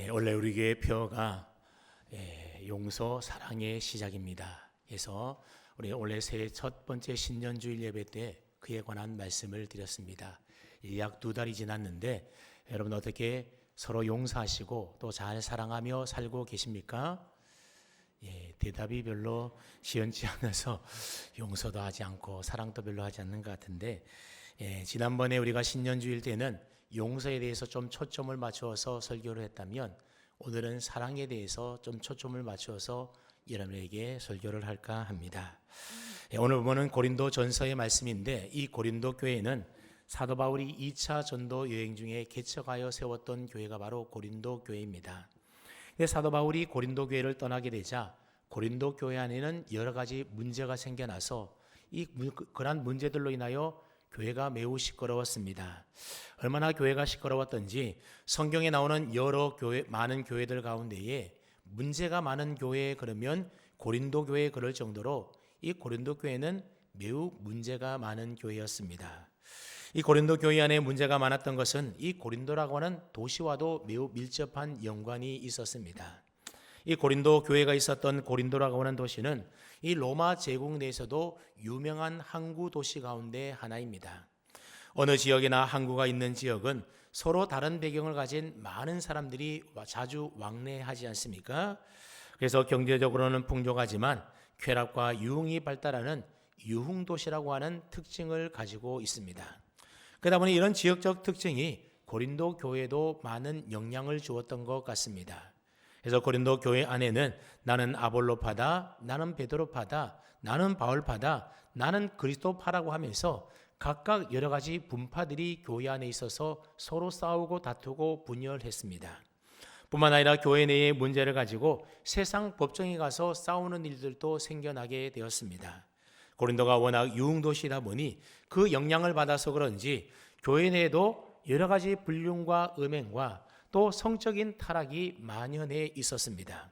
원래 우리 교회 표어가 용서 사랑의 시작입니다. 그래서 우리 올해 새해 첫 번째 신년주일 예배 때 그에 관한 말씀을 드렸습니다. 약 2달이 지났는데 여러분 어떻게 서로 용서하시고 또 잘 사랑하며 살고 계십니까? 대답이 별로 시원치 않아서 용서도 하지 않고 사랑도 별로 하지 않는 것 같은데 지난번에 우리가 신년주일 때는 용서에 대해서 좀 초점을 맞추어서 설교를 했다면 오늘은 사랑에 대해서 좀 초점을 맞추어서 여러분에게 설교를 할까 합니다. 오늘 보면은 고린도 전서의 말씀인데 이 고린도 교회는 사도 바울이 2차 전도 여행 중에 개척하여 세웠던 교회가 바로 고린도 교회입니다. 사도 바울이 고린도 교회를 떠나게 되자 고린도 교회 안에는 여러 가지 문제가 생겨나서 그러한 문제들로 인하여 교회가 매우 시끄러웠습니다. 얼마나 교회가 시끄러웠던지 성경에 나오는 많은 교회들 가운데에 문제가 많은 교회에 그러면 고린도 교회에 그럴 정도로 이 고린도 교회는 매우 문제가 많은 교회였습니다. 이 고린도 교회 안에 문제가 많았던 것은 이 고린도라고 하는 도시와도 매우 밀접한 연관이 있었습니다. 이 고린도 교회가 있었던 고린도라고 하는 도시는 이 로마 제국 내에서도 유명한 항구 도시 가운데 하나입니다. 어느 지역이나 항구가 있는 지역은 서로 다른 배경을 가진 많은 사람들이 자주 왕래하지 않습니까? 그래서 경제적으로는 풍족하지만 쾌락과 유흥이 발달하는 유흥도시라고 하는 특징을 가지고 있습니다. 그러다 보니 이런 지역적 특징이 고린도 교회에도 많은 영향을 주었던 것 같습니다. 그래서 고린도 교회 안에는 나는 아볼로파다, 나는 베드로파다, 나는 바울파다, 나는 그리스도파라고 하면서 각각 여러 가지 분파들이 교회 안에 있어서 서로 싸우고 다투고 분열했습니다. 뿐만 아니라 교회 내의 문제를 가지고 세상 법정에 가서 싸우는 일들도 생겨나게 되었습니다. 고린도가 워낙 유흥도시다 보니 그 영향을 받아서 그런지 교회 내에도 여러 가지 불륜과 음행과 또 성적인 타락이 만연해 있었습니다.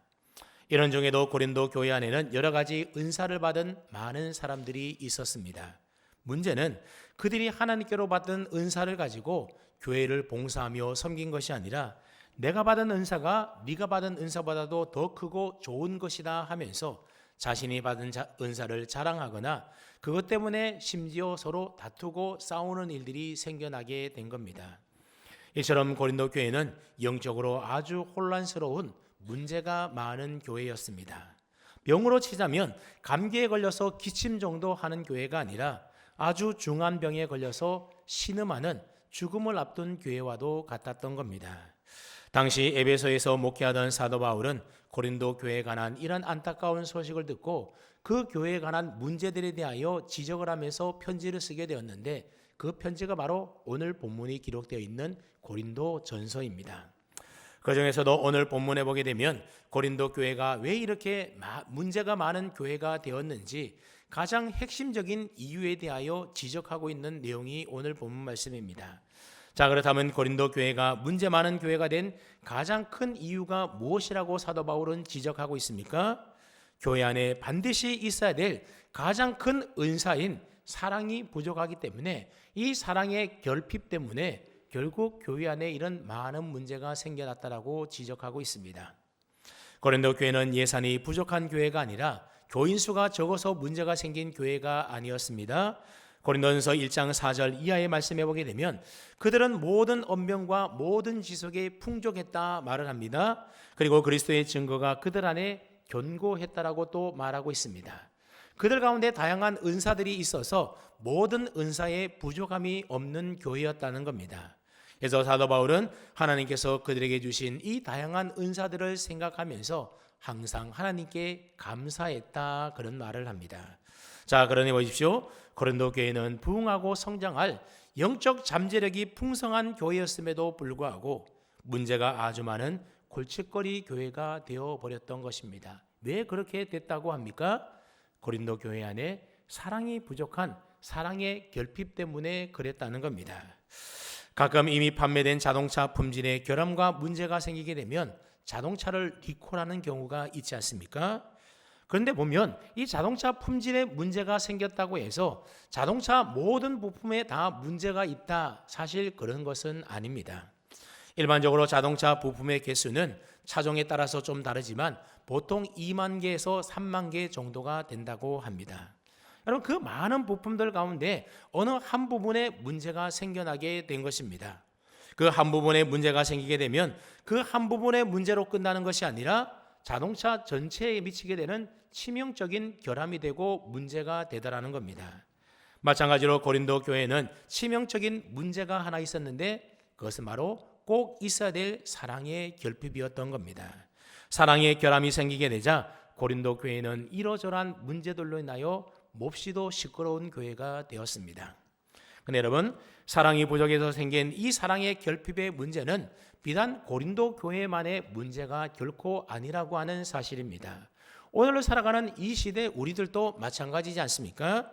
이런 중에도 고린도 교회 안에는 여러 가지 은사를 받은 많은 사람들이 있었습니다. 문제는 그들이 하나님께로 받은 은사를 가지고 교회를 봉사하며 섬긴 것이 아니라 내가 받은 은사가 네가 받은 은사보다도 더 크고 좋은 것이다 하면서 자신이 받은 은사를 자랑하거나 그것 때문에 심지어 서로 다투고 싸우는 일들이 생겨나게 된 겁니다. 이처럼 고린도 교회는 영적으로 아주 혼란스러운 문제가 많은 교회였습니다. 병으로 치자면 감기에 걸려서 기침 정도 하는 교회가 아니라 아주 중한 병에 걸려서 신음하는 죽음을 앞둔 교회와도 같았던 겁니다. 당시 에베소에서 목회하던 사도 바울은 고린도 교회에 관한 이런 안타까운 소식을 듣고 그 교회에 관한 문제들에 대하여 지적을 하면서 편지를 쓰게 되었는데 그 편지가 바로 오늘 본문이 기록되어 있는 고린도 전서입니다. 그 중에서도 오늘 본문에 보게 되면 고린도 교회가 왜 이렇게 문제가 많은 교회가 되었는지 가장 핵심적인 이유에 대하여 지적하고 있는 내용이 오늘 본문 말씀입니다. 자, 그렇다면 고린도 교회가 문제 많은 교회가 된 가장 큰 이유가 무엇이라고 사도 바울은 지적하고 있습니까? 교회 안에 반드시 있어야 될 가장 큰 은사인 사랑이 부족하기 때문에 이 사랑의 결핍 때문에 결국 교회 안에 이런 많은 문제가 생겨났다라고 지적하고 있습니다. 고린도 교회는 예산이 부족한 교회가 아니라 교인 수가 적어서 문제가 생긴 교회가 아니었습니다. 고린도전서 1장 4절 이하의 말씀해 보게 되면 그들은 모든 언변과 모든 지식에 풍족했다 말을 합니다. 그리고 그리스도의 증거가 그들 안에 견고했다라고 또 말하고 있습니다. 그들 가운데 다양한 은사들이 있어서 모든 은사에 부족함이 없는 교회였다는 겁니다. 그래서 사도 바울은 하나님께서 그들에게 주신 이 다양한 은사들을 생각하면서 항상 하나님께 감사했다 그런 말을 합니다. 자, 그러니 보십시오. 고린도 교회는 부흥하고 성장할 영적 잠재력이 풍성한 교회였음에도 불구하고 문제가 아주 많은 골칫거리 교회가 되어버렸던 것입니다. 왜 그렇게 됐다고 합니까? 고린도 교회 안에 사랑이 부족한 사랑의 결핍 때문에 그랬다는 겁니다. 가끔 이미 판매된 자동차 품질에 결함과 문제가 생기게 되면 자동차를 리콜하는 경우가 있지 않습니까? 그런데 보면 이 자동차 품질에 문제가 생겼다고 해서 자동차 모든 부품에 다 문제가 있다, 사실 그런 것은 아닙니다. 일반적으로 자동차 부품의 개수는 차종에 따라서 좀 다르지만 보통 2만 개에서 3만 개 정도가 된다고 합니다. 여러분, 그 많은 부품들 가운데 어느 한 부분에 문제가 생겨나게 된 것입니다. 그 한 부분에 문제가 생기게 되면 그 한 부분의 문제로 끝나는 것이 아니라 자동차 전체에 미치게 되는 치명적인 결함이 되고 문제가 되더라는 겁니다. 마찬가지로 고린도 교회는 치명적인 문제가 하나 있었는데 그것은 바로 꼭 있어야 될 사랑의 결핍이었던 겁니다. 사랑의 결함이 생기게 되자 고린도 교회는 이러저러한 문제들로 인하여 몹시도 시끄러운 교회가 되었습니다. 근데 여러분, 사랑이 부족해서 생긴 이 사랑의 결핍의 문제는 비단 고린도 교회만의 문제가 결코 아니라고 하는 사실입니다. 오늘로 살아가는 이 시대 우리들도 마찬가지지 않습니까?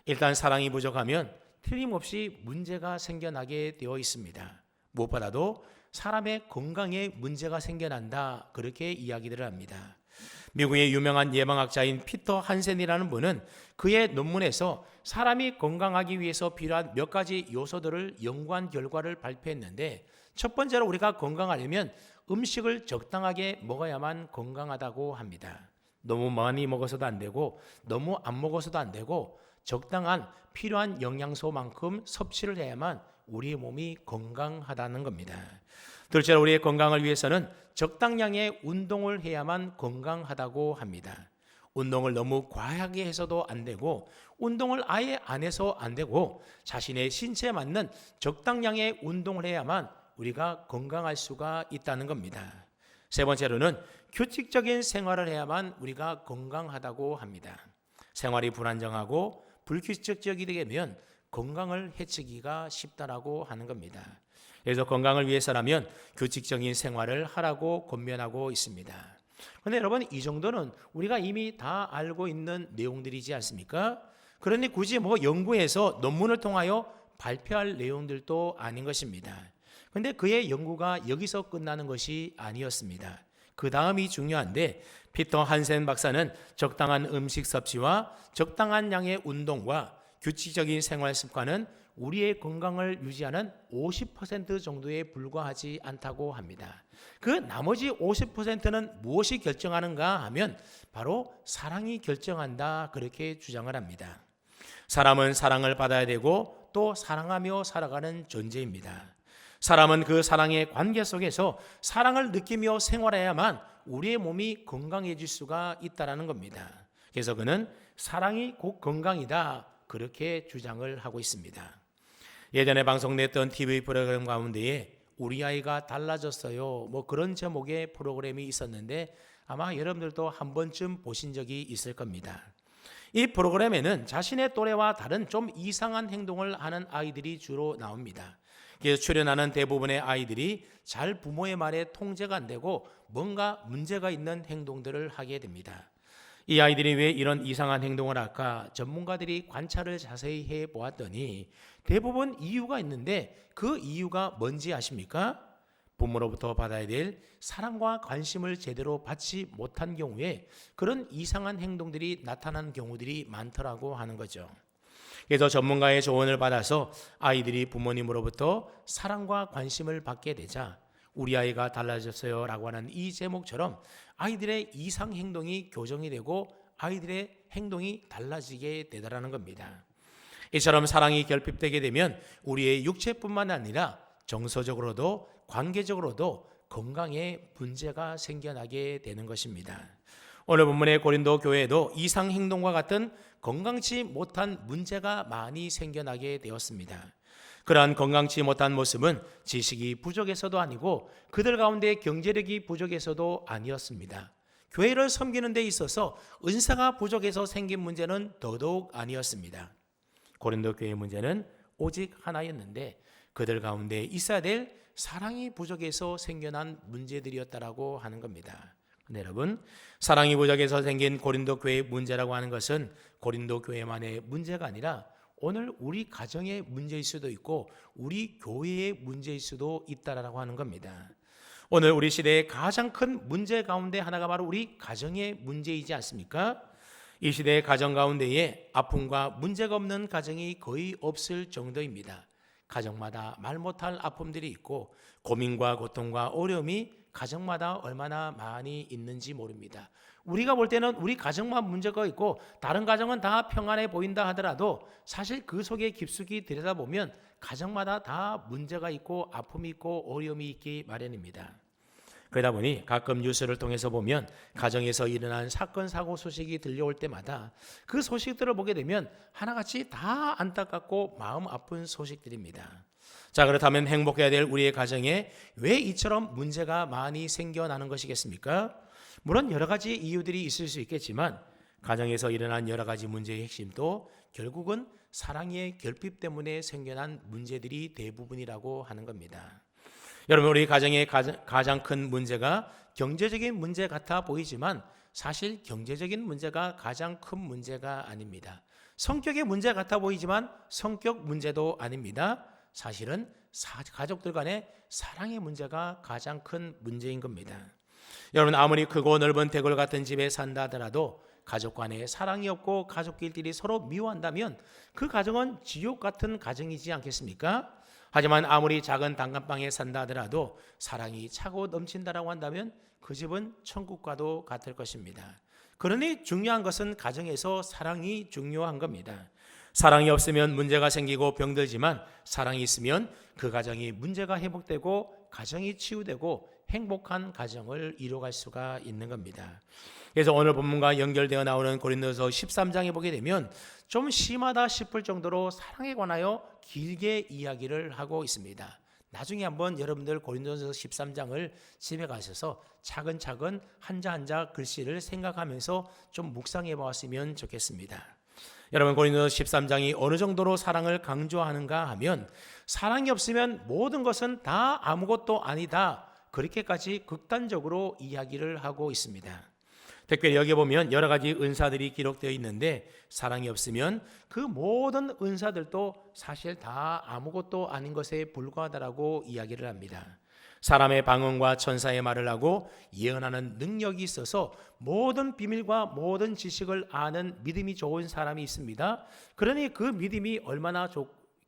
일단 사랑이 부족하면 틀림없이 문제가 생겨나게 되어 있습니다. 무엇보다도 사람의 건강에 문제가 생겨난다, 그렇게 이야기를 합니다. 미국의 유명한 예방학자인 피터 한센이라는 분은 그의 논문에서 사람이 건강하기 위해서 필요한 몇 가지 요소들을 연구한 결과를 발표했는데, 첫 번째로 우리가 건강하려면 음식을 적당하게 먹어야만 건강하다고 합니다. 너무 많이 먹어서도 안 되고 너무 안 먹어서도 안 되고 적당한 필요한 영양소만큼 섭취를 해야만 우리의 몸이 건강하다는 겁니다. 둘째로 우리의 건강을 위해서는 적당량의 운동을 해야만 건강하다고 합니다. 운동을 너무 과하게 해서도 안 되고 운동을 아예 안 해서 안 되고 자신의 신체에 맞는 적당량의 운동을 해야만 우리가 건강할 수가 있다는 겁니다. 세 번째로는 규칙적인 생활을 해야만 우리가 건강하다고 합니다. 생활이 불안정하고 불규칙적이게 되면 건강을 해치기가 쉽다라고 하는 겁니다. 그래서 건강을 위해서라면 규칙적인 생활을 하라고 권면하고 있습니다. 그런데 여러분, 이 정도는 우리가 이미 다 알고 있는 내용들이지 않습니까? 그러니 굳이 연구해서 논문을 통하여 발표할 내용들도 아닌 것입니다. 그런데 그의 연구가 여기서 끝나는 것이 아니었습니다. 그 다음이 중요한데, 피터 한센 박사는 적당한 음식 섭취와 적당한 양의 운동과 규칙적인 생활 습관은 우리의 건강을 유지하는 50% 정도에 불과하지 않다고 합니다. 그 나머지 50%는 무엇이 결정하는가 하면 바로 사랑이 결정한다, 그렇게 주장을 합니다. 사람은 사랑을 받아야 되고 또 사랑하며 살아가는 존재입니다. 사람은 그 사랑의 관계 속에서 사랑을 느끼며 생활해야만 우리의 몸이 건강해질 수가 있다는 겁니다. 그래서 그는 사랑이 곧 건강이다, 그렇게 주장을 하고 있습니다. 예전에 방송됐던 TV 프로그램 가운데에 우리 아이가 달라졌어요, 그런 제목의 프로그램이 있었는데 아마 여러분들도 한 번쯤 보신 적이 있을 겁니다. 이 프로그램에는 자신의 또래와 다른 좀 이상한 행동을 하는 아이들이 주로 나옵니다. 그래서 출연하는 대부분의 아이들이 잘 부모의 말에 통제가 안 되고 뭔가 문제가 있는 행동들을 하게 됩니다. 이 아이들이 왜 이런 이상한 행동을 할까? 전문가들이 관찰을 자세히 해보았더니 대부분 이유가 있는데 그 이유가 뭔지 아십니까? 부모로부터 받아야 될 사랑과 관심을 제대로 받지 못한 경우에 그런 이상한 행동들이 나타나는 경우들이 많더라고 하는 거죠. 그래서 전문가의 조언을 받아서 아이들이 부모님으로부터 사랑과 관심을 받게 되자 우리 아이가 달라졌어요 라고 하는 이 제목처럼 아이들의 이상 행동이 교정이 되고 아이들의 행동이 달라지게 되더라는 겁니다. 이처럼 사랑이 결핍되게 되면 우리의 육체뿐만 아니라 정서적으로도 관계적으로도 건강에 문제가 생겨나게 되는 것입니다. 오늘 본문의 고린도 교회에도 이상 행동과 같은 건강치 못한 문제가 많이 생겨나게 되었습니다. 그러한 건강치 못한 모습은 지식이 부족해서도 아니고 그들 가운데 경제력이 부족해서도 아니었습니다. 교회를 섬기는 데 있어서 은사가 부족해서 생긴 문제는 더더욱 아니었습니다. 고린도 교회의 문제는 오직 하나였는데 그들 가운데 있어야 될 사랑이 부족해서 생겨난 문제들이었다라고 하는 겁니다. 근데 여러분, 사랑이 부족해서 생긴 고린도 교회의 문제라고 하는 것은 고린도 교회만의 문제가 아니라 오늘 우리 가정의 문제일 수도 있고 우리 교회의 문제일 수도 있다라고 하는 겁니다. 오늘 우리 시대의 가장 큰 문제 가운데 하나가 바로 우리 가정의 문제이지 않습니까? 이 시대의 가정 가운데에 아픔과 문제가 없는 가정이 거의 없을 정도입니다. 가정마다 말 못할 아픔들이 있고 고민과 고통과 어려움이 가정마다 얼마나 많이 있는지 모릅니다. 우리가 볼 때는 우리 가정만 문제가 있고 다른 가정은 다 평안해 보인다 하더라도 사실 그 속에 깊숙이 들여다보면 가정마다 다 문제가 있고 아픔이 있고 어려움이 있기 마련입니다. 그러다 보니 가끔 뉴스를 통해서 보면 가정에서 일어난 사건 사고 소식이 들려올 때마다 그 소식들을 보게 되면 하나같이 다 안타깝고 마음 아픈 소식들입니다. 자, 그렇다면 행복해야 될 우리의 가정에 왜 이처럼 문제가 많이 생겨나는 것이겠습니까? 물론 여러 가지 이유들이 있을 수 있겠지만 가정에서 일어난 여러 가지 문제의 핵심도 결국은 사랑의 결핍 때문에 생겨난 문제들이 대부분이라고 하는 겁니다. 여러분, 우리 가정의 가장 큰 문제가 경제적인 문제 같아 보이지만 사실 경제적인 문제가 가장 큰 문제가 아닙니다. 성격의 문제 같아 보이지만 성격 문제도 아닙니다. 사실은 가족들 간의 사랑의 문제가 가장 큰 문제인 겁니다. 여러분, 아무리 크고 넓은 대궐 같은 집에 산다 하더라도 가족 간에 사랑이 없고 가족끼리 서로 미워한다면 그 가정은 지옥 같은 가정이지 않겠습니까? 하지만 아무리 작은 단칸방에 산다 하더라도 사랑이 차고 넘친다라고 한다면 그 집은 천국과도 같을 것입니다. 그러니 중요한 것은 가정에서 사랑이 중요한 겁니다. 사랑이 없으면 문제가 생기고 병들지만 사랑이 있으면 그 가정이 문제가 회복되고 가정이 치유되고 행복한 가정을 이루어갈 수가 있는 겁니다. 그래서 오늘 본문과 연결되어 나오는 고린도서 13장에 보게 되면 좀 심하다 싶을 정도로 사랑에 관하여 길게 이야기를 하고 있습니다. 나중에 한번 여러분들 고린도서 13장을 집에 가셔서 차근차근 한자 한자 글씨를 생각하면서 좀 묵상해 보았으면 좋겠습니다. 여러분, 고린도서 13장이 어느 정도로 사랑을 강조하는가 하면 사랑이 없으면 모든 것은 다 아무것도 아니다, 그렇게까지 극단적으로 이야기를 하고 있습니다. 특별히 여기 보면 여러 가지 은사들이 기록되어 있는데 사랑이 없으면 그 모든 은사들도 사실 다 아무것도 아닌 것에 불과하다라고 이야기를 합니다. 사람의 방언과 천사의 말을 하고 예언하는 능력이 있어서 모든 비밀과 모든 지식을 아는 믿음이 좋은 사람이 있습니다. 그러니 그 믿음이 얼마나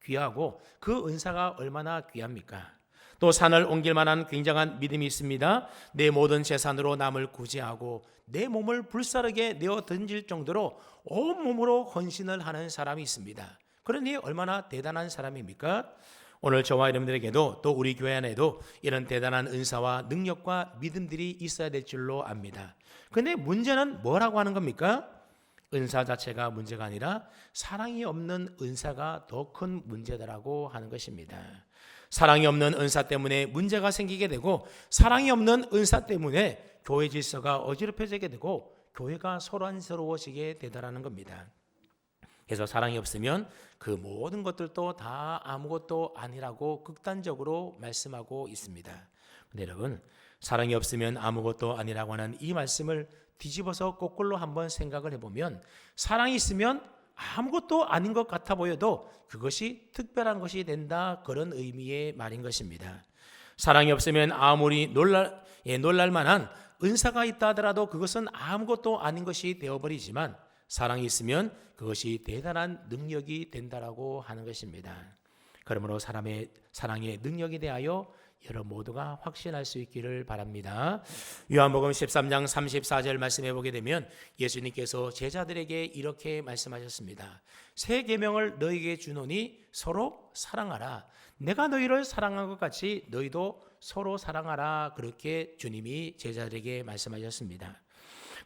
귀하고 그 은사가 얼마나 귀합니까? 또 산을 옮길 만한 굉장한 믿음이 있습니다. 내 모든 재산으로 남을 구제하고 내 몸을 불사르게 내어 던질 정도로 온몸으로 헌신을 하는 사람이 있습니다. 그러니 얼마나 대단한 사람입니까? 오늘 저와 여러분들에게도 또 우리 교회 안에도 이런 대단한 은사와 능력과 믿음들이 있어야 될 줄로 압니다. 그런데 문제는 뭐라고 하는 겁니까? 은사 자체가 문제가 아니라 사랑이 없는 은사가 더 큰 문제다라고 하는 것입니다. 사랑이 없는 은사 때문에 문제가 생기게 되고 사랑이 없는 은사 때문에 교회 질서가 어지럽혀지게 되고 교회가 소란스러워지게 되더라는 겁니다. 그래서 사랑이 없으면 그 모든 것들도 다 아무것도 아니라고 극단적으로 말씀하고 있습니다. 근데 여러분, 사랑이 없으면 아무것도 아니라고 하는 이 말씀을 뒤집어서 거꾸로 한번 생각을 해보면 사랑이 있으면 아무것도 아닌 것 같아 보여도 그것이 특별한 것이 된다, 그런 의미의 말인 것입니다. 사랑이 없으면 아무리 놀랄 만한 은사가 있다 하더라도 그것은 아무것도 아닌 것이 되어버리지만 사랑이 있으면 그것이 대단한 능력이 된다라고 하는 것입니다. 그러므로 사랑의 능력에 대하여 여러분 모두가 확신할 수 있기를 바랍니다. 요한복음 13장 34절 말씀해 보게 되면 예수님께서 제자들에게 이렇게 말씀하셨습니다. 새 계명을 너희에게 주노니 서로 사랑하라. 내가 너희를 사랑한 것 같이 너희도 서로 사랑하라. 그렇게 주님이 제자들에게 말씀하셨습니다.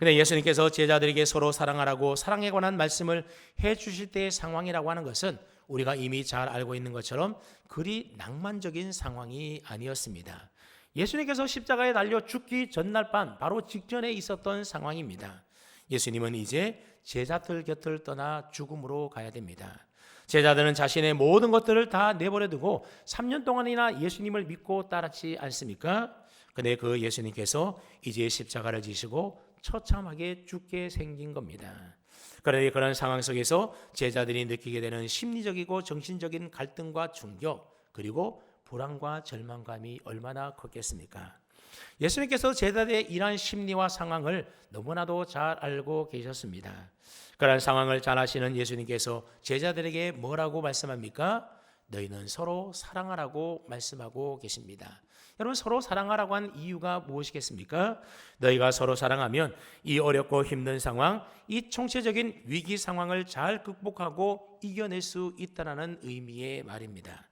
근데 예수님께서 제자들에게 서로 사랑하라고 사랑에 관한 말씀을 해 주실 때의 상황이라고 하는 것은 우리가 이미 잘 알고 있는 것처럼 그리 낭만적인 상황이 아니었습니다. 예수님께서 십자가에 달려 죽기 전날 밤 바로 직전에 있었던 상황입니다. 예수님은 이제 제자들 곁을 떠나 죽음으로 가야 됩니다. 제자들은 자신의 모든 것들을 다 내버려 두고 3년 동안이나 예수님을 믿고 따랐지 않습니까? 근데 그 예수님께서 이제 십자가를 지시고 처참하게 죽게 생긴 겁니다. 그러니 그런 상황 속에서 제자들이 느끼게 되는 심리적이고 정신적인 갈등과 충격, 그리고 불안과 절망감이 얼마나 컸겠습니까? 예수님께서 제자들의 이러한 심리와 상황을 너무나도 잘 알고 계셨습니다. 그런 상황을 잘 아시는 예수님께서 제자들에게 뭐라고 말씀합니까? 너희는 서로 사랑하라고 말씀하고 계십니다. 여러분, 서로 사랑하라고 한 이유가 무엇이겠습니까? 너희가 서로 사랑하면 이 어렵고 힘든 상황, 이 총체적인 위기 상황을 잘 극복하고 이겨낼 수 있다는 의미의 말입니다.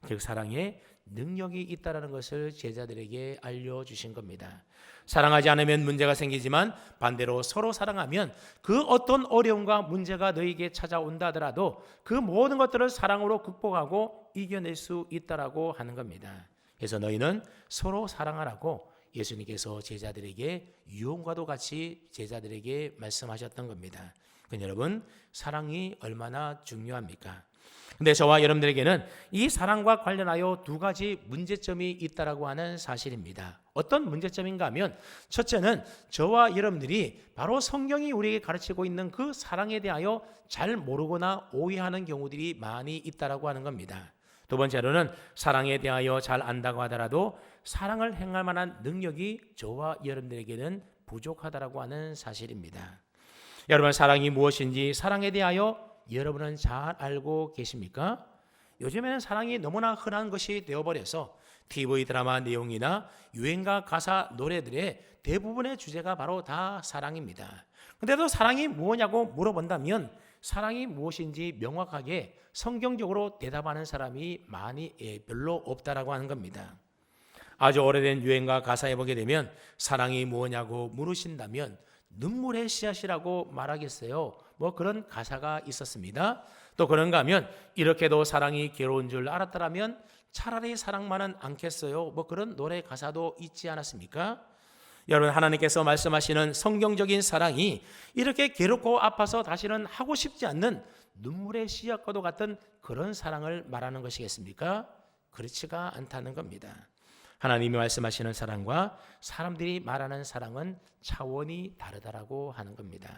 즉 사랑에 능력이 있다는 것을 제자들에게 알려주신 겁니다. 사랑하지 않으면 문제가 생기지만 반대로 서로 사랑하면 그 어떤 어려움과 문제가 너에게 찾아온다 하더라도 그 모든 것들을 사랑으로 극복하고 이겨낼 수 있다라고 하는 겁니다. 그래서 너희는 서로 사랑하라고 예수님께서 제자들에게 유언과도 같이 제자들에게 말씀하셨던 겁니다. 여러분, 사랑이 얼마나 중요합니까? 근데 저와 여러분들에게는 이 사랑과 관련하여 두 가지 문제점이 있다라고 하는 사실입니다. 어떤 문제점인가 하면 첫째는 저와 여러분들이 바로 성경이 우리에게 가르치고 있는 그 사랑에 대하여 잘 모르거나 오해하는 경우들이 많이 있다라고 하는 겁니다. 두 번째로는 사랑에 대하여 잘 안다고 하더라도 사랑을 행할 만한 능력이 저와 여러분들에게는 부족하다라고 하는 사실입니다. 여러분, 사랑이 무엇인지 사랑에 대하여 여러분은 잘 알고 계십니까? 요즘에는 사랑이 너무나 흔한 것이 되어버려서 TV 드라마 내용이나 유행가 가사 노래들의 대부분의 주제가 바로 다 사랑입니다. 근데도 사랑이 뭐냐고 물어본다면 사랑이 무엇인지 명확하게 성경적으로 대답하는 사람이 별로 없다라고 하는 겁니다. 아주 오래된 유행가 가사에 보게 되면 사랑이 뭐냐고 물으신다면 눈물의 씨앗이라고 말하겠어요. 그런 가사가 있었습니다. 또 그런가 하면 이렇게도 사랑이 괴로운 줄 알았더라면 차라리 사랑만은 않겠어요. 그런 노래 가사도 있지 않았습니까? 여러분, 하나님께서 말씀하시는 성경적인 사랑이 이렇게 괴롭고 아파서 다시는 하고 싶지 않는 눈물의 씨앗과도 같은 그런 사랑을 말하는 것이겠습니까? 그렇지가 않다는 겁니다. 하나님이 말씀하시는 사랑과 사람들이 말하는 사랑은 차원이 다르다라고 하는 겁니다.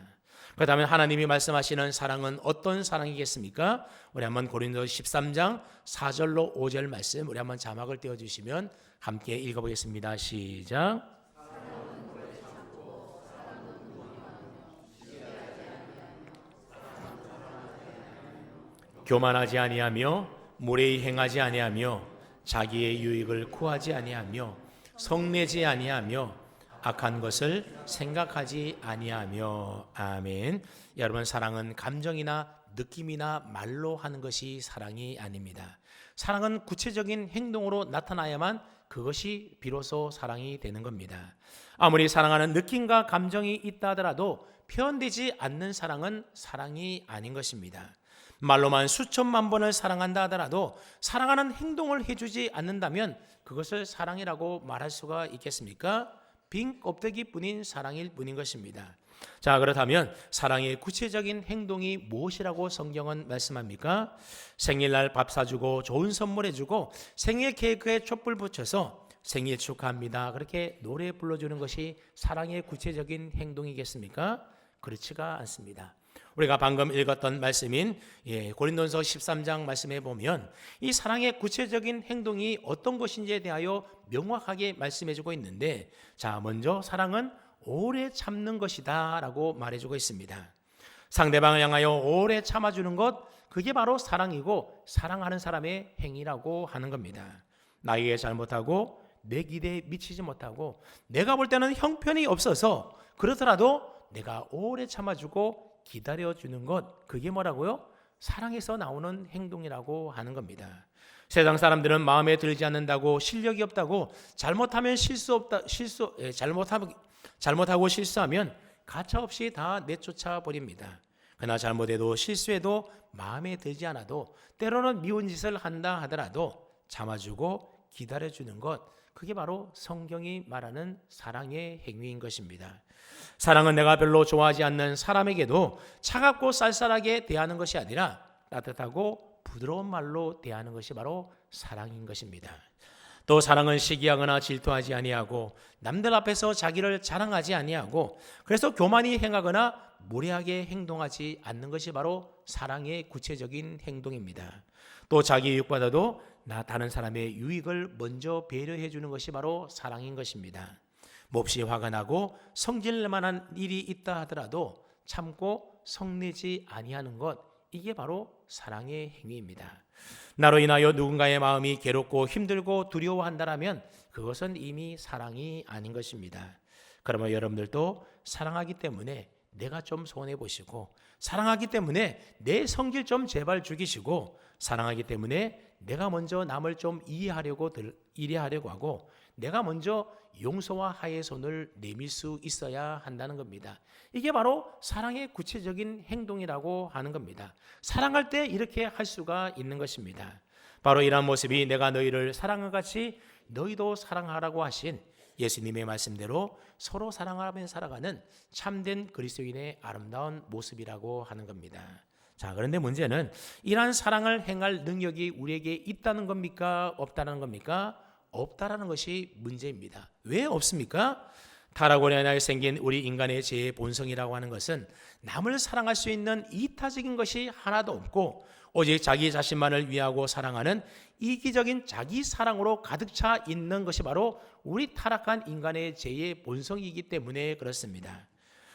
그렇다면 하나님이 말씀하시는 사랑은 어떤 사랑이겠습니까? 우리 한번 고린도서 13장 4절로 5절 말씀 우리 한번 자막을 띄워주시면 함께 읽어보겠습니다. 시작. 교만하지 아니하며 무례히 행하지 아니하며 자기의 유익을 구하지 아니하며 성내지 아니하며 악한 것을 생각하지 아니하며. 아멘. 여러분, 사랑은 감정이나 느낌이나 말로 하는 것이 사랑이 아닙니다. 사랑은 구체적인 행동으로 나타나야만 그것이 비로소 사랑이 되는 겁니다. 아무리 사랑하는 느낌과 감정이 있다 하더라도 표현되지 않는 사랑은 사랑이 아닌 것입니다. 말로만 수천만 번을 사랑한다 하더라도 사랑하는 행동을 해주지 않는다면 그것을 사랑이라고 말할 수가 있겠습니까? 빈 껍데기뿐인 사랑일 뿐인 것입니다. 자, 그렇다면 사랑의 구체적인 행동이 무엇이라고 성경은 말씀합니까? 생일날 밥 사주고 좋은 선물 해주고 생일 케이크에 촛불 붙여서 생일 축하합니다 그렇게 노래 불러주는 것이 사랑의 구체적인 행동이겠습니까? 그렇지가 않습니다. 우리가 방금 읽었던 말씀인 고린도서 13장 말씀에 보면 이 사랑의 구체적인 행동이 어떤 것인지에 대하여 명확하게 말씀해주고 있는데, 자, 먼저 사랑은 오래 참는 것이다 라고 말해주고 있습니다. 상대방을 향하여 오래 참아주는 것, 그게 바로 사랑이고 사랑하는 사람의 행위라고 하는 겁니다. 나에게 잘못하고 내 기대에 미치지 못하고 내가 볼 때는 형편이 없어서 그렇더라도 내가 오래 참아주고 기다려주는 것, 그게 뭐라고요? 사랑에서 나오는 행동이라고 하는 겁니다. 세상 사람들은 마음에 들지 않는다고, 실력이 없다고, 잘못하면 잘못하고 실수하면 가차없이 다 내쫓아 버립니다. 그러나 잘못해도 실수해도 마음에 들지 않아도 때로는 미운 짓을 한다 하더라도 참아주고 기다려주는 것, 그게 바로 성경이 말하는 사랑의 행위인 것입니다. 사랑은 내가 별로 좋아하지 않는 사람에게도 차갑고 쌀쌀하게 대하는 것이 아니라 따뜻하고 부드러운 말로 대하는 것이 바로 사랑인 것입니다. 또 사랑은 시기하거나 질투하지 아니하고 남들 앞에서 자기를 자랑하지 아니하고 그래서 교만히 행하거나 무례하게 행동하지 않는 것이 바로 사랑의 구체적인 행동입니다. 또 자기 유익보다도 다른 사람의 유익을 먼저 배려해 주는 것이 바로 사랑인 것입니다. 몹시 화가 나고 성질 만한 일이 있다 하더라도 참고 성내지 아니하는 것, 이게 바로 사랑의 행위입니다. 나로 인하여 누군가의 마음이 괴롭고 힘들고 두려워한다면 그것은 이미 사랑이 아닌 것입니다. 그러면 여러분들도 사랑하기 때문에 내가 좀 손해 보시고, 사랑하기 때문에 내 성질 좀 제발 죽이시고, 사랑하기 때문에 내가 먼저 남을 좀 이해하려고 하고, 내가 먼저 용서와 하의 손을 내밀 수 있어야 한다는 겁니다. 이게 바로 사랑의 구체적인 행동이라고 하는 겁니다. 사랑할 때 이렇게 할 수가 있는 것입니다. 바로 이러한 모습이 내가 너희를 사랑한 같이 너희도 사랑하라고 하신 예수님의 말씀대로 서로 사랑하며 살아가는 참된 그리스도인의 아름다운 모습이라고 하는 겁니다. 자, 그런데 문제는 이러한 사랑을 행할 능력이 우리에게 있다는 겁니까? 없다는 겁니까? 없다라는 것이 문제입니다. 왜 없습니까? 타락으로 인하여 생긴 우리 인간의 제 본성이라고 하는 것은 남을 사랑할 수 있는 이타적인 것이 하나도 없고, 오직 자기 자신만을 위하고 사랑하는 이기적인 자기 사랑으로 가득 차 있는 것이 바로 우리 타락한 인간의 죄의 본성이기 때문에 그렇습니다.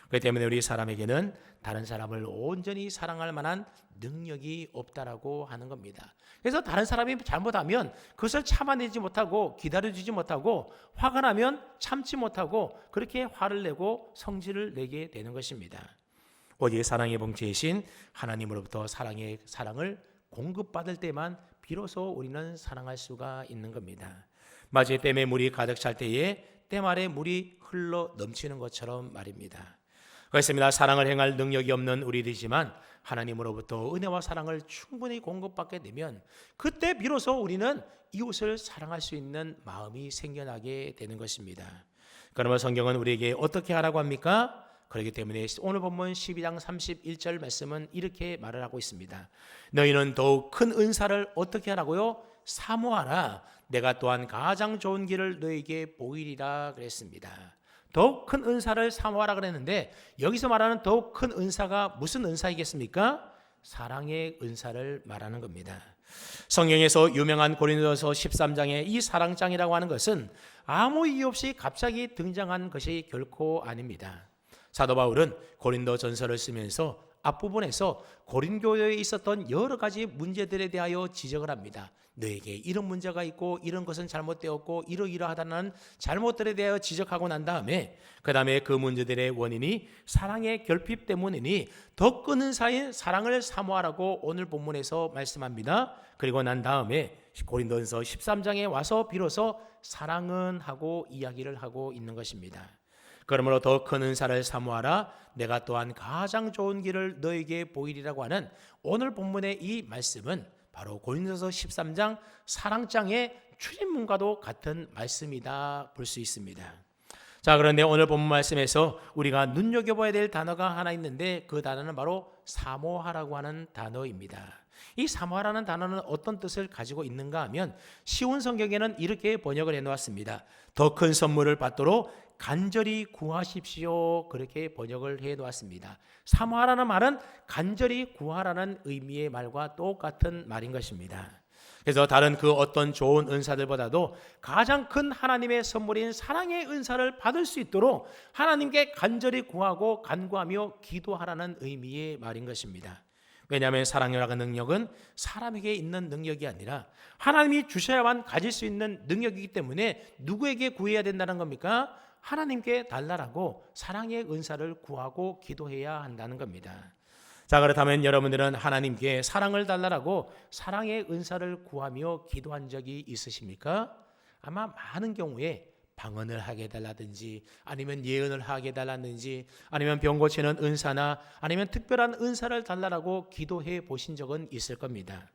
그렇기 때문에 우리 사람에게는 다른 사람을 온전히 사랑할 만한 능력이 없다라고 하는 겁니다. 그래서 다른 사람이 잘못하면 그것을 참아내지 못하고 기다려주지 못하고, 화가 나면 참지 못하고 그렇게 화를 내고 성질을 내게 되는 것입니다. 오직 사랑의 본체이신 하나님으로부터 사랑을 공급받을 때만 비로소 우리는 사랑할 수가 있는 겁니다. 마치 댐에 물이 가득 찰 때에 댐 아래 물이 흘러 넘치는 것처럼 말입니다. 그렇습니다. 사랑을 행할 능력이 없는 우리들이지만 하나님으로부터 은혜와 사랑을 충분히 공급받게 되면 그때 비로소 우리는 이웃을 사랑할 수 있는 마음이 생겨나게 되는 것입니다. 그러면 성경은 우리에게 어떻게 하라고 합니까? 그렇기 때문에 오늘 본문 12장 31절 말씀은 이렇게 말을 하고 있습니다. 너희는 더욱 큰 은사를 어떻게 하라고요? 사모하라. 내가 또한 가장 좋은 길을 너희에게 보이리라 그랬습니다. 더욱 큰 은사를 사모하라 그랬는데, 여기서 말하는 더욱 큰 은사가 무슨 은사이겠습니까? 사랑의 은사를 말하는 겁니다. 성경에서 유명한 고린도서 13장의 이 사랑장이라고 하는 것은 아무 이유 없이 갑자기 등장한 것이 결코 아닙니다. 사도 바울은 고린도 전서를 쓰면서 앞부분에서 고린교회에 있었던 여러 가지 문제들에 대하여 지적을 합니다. 너에게 이런 문제가 있고 이런 것은 잘못되었고 이러이러하다는 잘못들에 대하여 지적하고 난 다음에 그 다음에 그 문제들의 원인이 사랑의 결핍 때문이니 더 큰 은사인 사랑을 사모하라고 오늘 본문에서 말씀합니다. 그리고 난 다음에 고린도전서 13장에 와서 비로소 사랑은 하고 이야기를 하고 있는 것입니다. 그러므로 더 큰 은사를 사모하라. 내가 또한 가장 좋은 길을 너에게 보이리라고 하는 오늘 본문의 이 말씀은 바로 고린도서 13장 사랑장의 출입문과도 같은 말씀이다 볼 수 있습니다. 자, 그런데 오늘 본문 말씀에서 우리가 눈여겨봐야 될 단어가 하나 있는데 그 단어는 바로 사모하라고 하는 단어입니다. 이 사모하라는 단어는 어떤 뜻을 가지고 있는가 하면 쉬운 성경에는 이렇게 번역을 해놓았습니다. 더 큰 선물을 받도록 간절히 구하십시오. 그렇게 번역을 해놓았습니다. 사모하라는 말은 간절히 구하라는 의미의 말과 똑같은 말인 것입니다. 그래서 다른 그 어떤 좋은 은사들보다도 가장 큰 하나님의 선물인 사랑의 은사를 받을 수 있도록 하나님께 간절히 구하고 간구하며 기도하라는 의미의 말인 것입니다. 왜냐하면 사랑이라는 능력은 사람에게 있는 능력이 아니라 하나님이 주셔야만 가질 수 있는 능력이기 때문에 누구에게 구해야 된다는 겁니까? 하나님께 달라라고 사랑의 은사를 구하고 기도해야 한다는 겁니다. 자, 그렇다면 여러분들은 하나님께 사랑을 달라라고 사랑의 은사를 구하며 기도한 적이 있으십니까? 아마 많은 경우에 방언을 하게 해달라든지 아니면 예언을 하게 해달라든지 아니면 병 고치는 은사나 아니면 특별한 은사를 달라라고 기도해 보신 적은 있을 겁니다.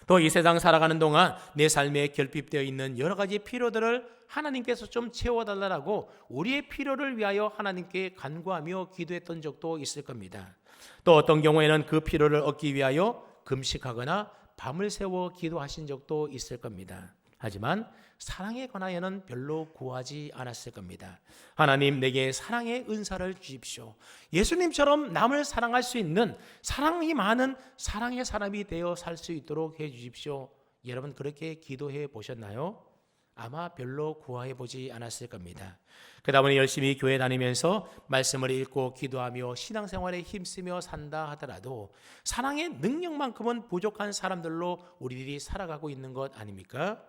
또 이 세상 살아가는 동안 내 삶에 결핍되어 있는 여러 가지 필요들을 하나님께서 좀 채워달라고 우리의 필요를 위하여 하나님께 간구하며 기도했던 적도 있을 겁니다. 또 어떤 경우에는 그 필요를 얻기 위하여 금식하거나 밤을 새워 기도하신 적도 있을 겁니다. 하지만 사랑에 관하여는 별로 구하지 않았을 겁니다. 하나님, 내게 사랑의 은사를 주십시오. 예수님처럼 남을 사랑할 수 있는 사랑이 많은 사랑의 사람이 되어 살 수 있도록 해 주십시오. 여러분 그렇게 기도해 보셨나요? 아마 별로 구하해 보지 않았을 겁니다. 그러다 보니 열심히 교회 다니면서 말씀을 읽고 기도하며 신앙생활에 힘쓰며 산다 하더라도 사랑의 능력만큼은 부족한 사람들로 우리들이 살아가고 있는 것 아닙니까?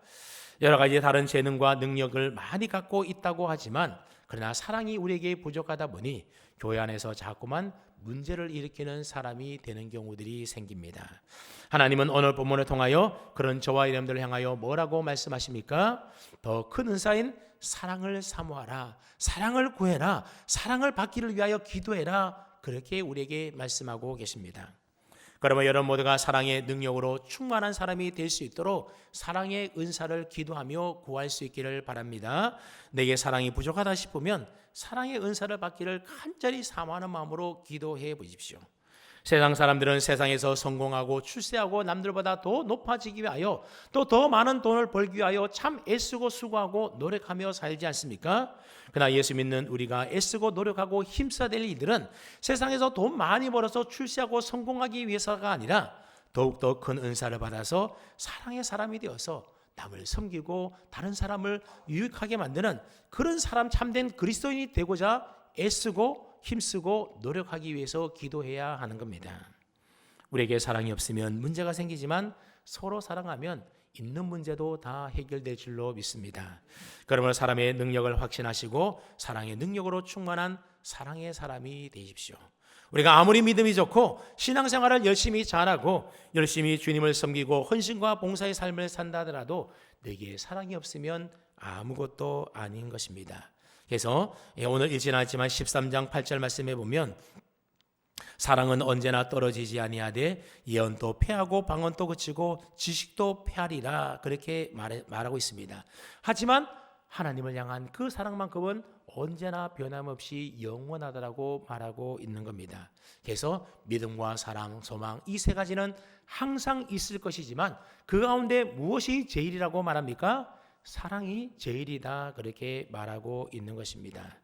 여러 가지 다른 재능과 능력을 많이 갖고 있다고 하지만 그러나 사랑이 우리에게 부족하다 보니 교회 안에서 자꾸만 문제를 일으키는 사람이 되는 경우들이 생깁니다. 하나님은 오늘 본문을 통하여 그런 저와 여러분들을 향하여 뭐라고 말씀하십니까? 더 큰 은사인 사랑을 사모하라, 사랑을 구해라, 사랑을 받기를 위하여 기도해라, 그렇게 우리에게 말씀하고 계십니다. 그러면 여러분 모두가 사랑의 능력으로 충만한 사람이 될 수 있도록 사랑의 은사를 기도하며 구할 수 있기를 바랍니다. 내게 사랑이 부족하다 싶으면 사랑의 은사를 받기를 간절히 사모하는 마음으로 기도해 보십시오. 세상 사람들은 세상에서 성공하고 출세하고 남들보다 더 높아지기 위하여 또 더 많은 돈을 벌기 위하여 참 애쓰고 수고하고 노력하며 살지 않습니까? 그러나 예수 믿는 우리가 애쓰고 노력하고 힘써야 될 이들은 세상에서 돈 많이 벌어서 출세하고 성공하기 위해서가 아니라 더욱더 큰 은사를 받아서 사랑의 사람이 되어서 남을 섬기고 다른 사람을 유익하게 만드는 그런 사람, 참된 그리스도인이 되고자 애쓰고 힘쓰고 노력하기 위해서 기도해야 하는 겁니다. 우리에게 사랑이 없으면 문제가 생기지만 서로 사랑하면 있는 문제도 다 해결될 줄로 믿습니다. 그러므로 사람의 능력을 확신하시고 사랑의 능력으로 충만한 사랑의 사람이 되십시오. 우리가 아무리 믿음이 좋고 신앙생활을 열심히 잘하고 열심히 주님을 섬기고 헌신과 봉사의 삶을 산다 하더라도 내게 사랑이 없으면 아무것도 아닌 것입니다. 그래서 오늘 읽지는 않지만 13장 8절 말씀에 보면 사랑은 언제나 떨어지지 아니하되 예언도 패하고 방언도 그치고 지식도 패하리라, 그렇게 말하고 있습니다. 하지만 하나님을 향한 그 사랑만큼은 언제나 변함없이 영원하다라고 말하고 있는 겁니다. 그래서 믿음과 사랑, 소망 이 세 가지는 항상 있을 것이지만 그 가운데 무엇이 제일이라고 말합니까? 사랑이 제일이다, 그렇게 말하고 있는 것입니다.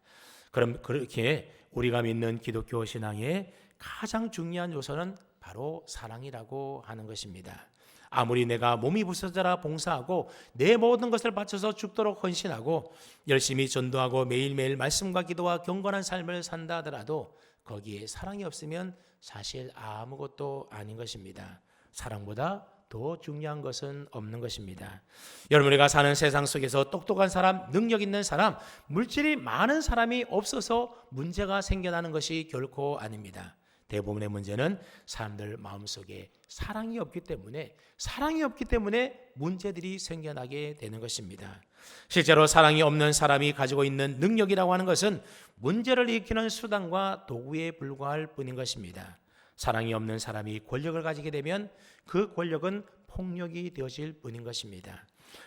그럼 그렇게 우리가 믿는 기독교 신앙의 가장 중요한 요소는 바로 사랑이라고 하는 것입니다. 아무리 내가 몸이 부서져라 봉사하고 내 모든 것을 바쳐서 죽도록 헌신하고 열심히 전도하고 매일매일 말씀과 기도와 경건한 삶을 산다 하더라도 거기에 사랑이 없으면 사실 아무것도 아닌 것입니다. 사랑보다 더 중요한 것은 없는 것입니다. 여러분, 우리가 사는 세상 속에서 똑똑한 사람, 능력 있는 사람, 물질이 많은 사람이 없어서 문제가 생겨나는 것이 결코 아닙니다. 대부분의 문제는 사람들 마음속에 사랑이 없기 때문에 문제들이 생겨나게 되는 것입니다. 실제로 사랑이 없는 사람이 가지고 있는 능력이라고 하는 것은 문제를 일으키는 수단과 도구에 불과할 뿐인 것입니다. 사랑이 없는 사람이 권력을 가지게 되면 그 권력은 폭력이 되어질 뿐인 것입니다.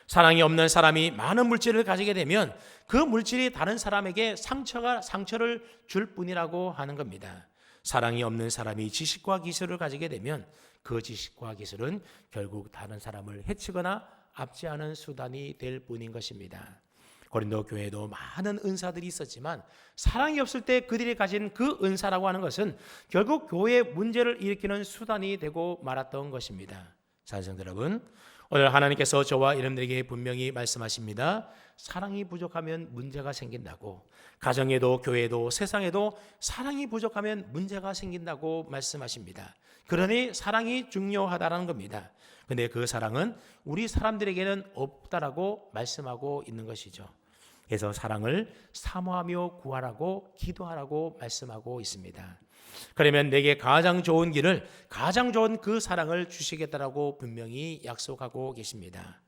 사랑이 없는 사람이 많은 물질을 가지게 되면 그 물질이 다른 사람에게 상처를 줄 뿐이라고 하는 겁니다. 사랑이 없는 사람이 지식과 기술을 가지게 되면 그 지식과 기술은 결국 다른 사람을 해치거나 압제하는 수단이 될 뿐인 것입니다. 고린도 교회에도 많은 은사들이 있었지만 사랑이 없을 때 그들이 가진 그 은사라고 하는 것은 결국 교회의 문제를 일으키는 수단이 되고 말았던 것입니다. 사랑하는 여러분, 오늘 하나님께서 저와 여러분들에게 분명히 말씀하십니다. 사랑이 부족하면 문제가 생긴다고, 가정에도 교회에도 세상에도 사랑이 부족하면 문제가 생긴다고 말씀하십니다. 그러니 사랑이 중요하다는 겁니다. 그런데 그 사랑은 우리 사람들에게는 없다라고 말씀하고 있는 것이죠. 그래서 사랑을 사모하며 구하라고 기도하라고 말씀하고 있습니다. 그러면 내게 가장 좋은 길을, 가장 좋은 그 사랑을 주시겠다라고 분명히 약속하고 계십니다.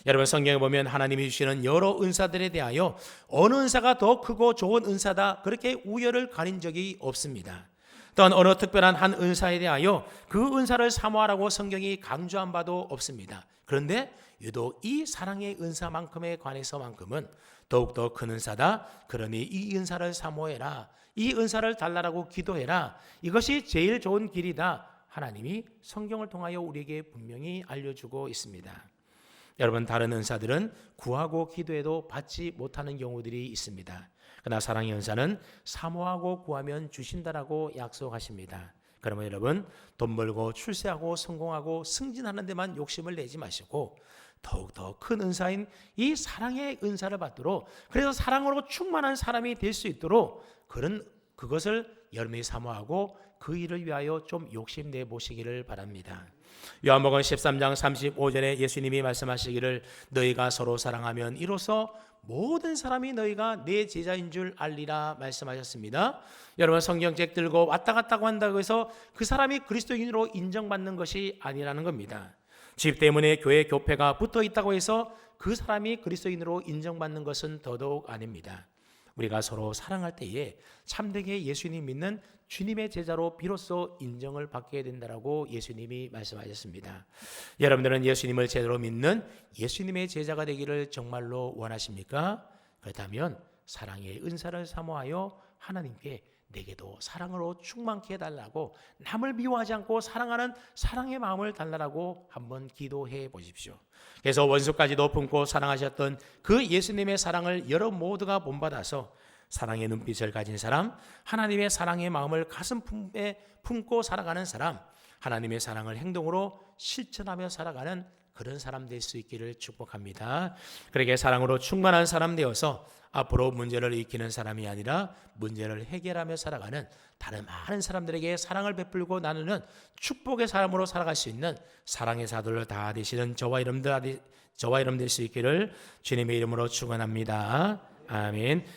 여러분, 성경에 보면 하나님이 주시는 여러 은사들에 대하여 어느 은사가 더 크고 좋은 은사다, 그렇게 우열을 가린 적이 없습니다. 또한 어느 특별한 한 은사에 대하여 그 은사를 사모하라고 성경이 강조한 바도 없습니다. 그런데 유독 이 사랑의 은사만큼에 관해서만큼은 더욱더 큰 은사다, 그러니 이 은사를 사모해라, 이 은사를 달라라고 기도해라, 이것이 제일 좋은 길이다, 하나님이 성경을 통하여 우리에게 분명히 알려주고 있습니다. 여러분, 다른 은사들은 구하고 기도해도 받지 못하는 경우들이 있습니다. 그러나 사랑의 은사는 사모하고 구하면 주신다라고 약속하십니다. 그러면 여러분, 돈 벌고 출세하고 성공하고 승진하는 데만 욕심을 내지 마시고 더욱더 큰 은사인 이 사랑의 은사를 받도록, 그래서 사랑으로 충만한 사람이 될 수 있도록 그것을 여러분이 사모하고 그 일을 위하여 좀 욕심내 보시기를 바랍니다. 요한복음 13장 35절에 예수님이 말씀하시기를 너희가 서로 사랑하면 이로써 모든 사람이 너희가 내 제자인 줄 알리라 말씀하셨습니다. 여러분, 성경책 들고 왔다 갔다 한다고 해서 그 사람이 그리스도인으로 인정받는 것이 아니라는 겁니다. 집 때문에 교회 교패가 붙어 있다고 해서 그 사람이 그리스도인으로 인정받는 것은 더더욱 아닙니다. 우리가 서로 사랑할 때에 참되게 예수님 믿는 주님의 제자로 비로소 인정을 받게 된다라고 예수님이 말씀하셨습니다. 여러분들은 예수님을 제대로 믿는 예수님의 제자가 되기를 정말로 원하십니까? 그렇다면 사랑의 은사를 사모하여 하나님께 내게도 사랑으로 충만케 해달라고, 남을 미워하지 않고 사랑하는 사랑의 마음을 달라고 한번 기도해 보십시오. 그래서 원수까지도 품고 사랑하셨던 그 예수님의 사랑을 여러분 모두가 본받아서 사랑의 눈빛을 가진 사람, 하나님의 사랑의 마음을 가슴품에 품고 살아가는 사람, 하나님의 사랑을 행동으로 실천하며 살아가는 그런 사람 될 수 있기를 축복합니다. 그렇게 사랑으로 충만한 사람 되어서 앞으로 문제를 익히는 사람이 아니라 문제를 해결하며 살아가는 다른 많은 사람들에게 사랑을 베풀고 나누는 축복의 사람으로 살아갈 수 있는 사랑의 사도를 다 되시는 저와 여러분들 될 수 있기를 주님의 이름으로 축원합니다. 아멘.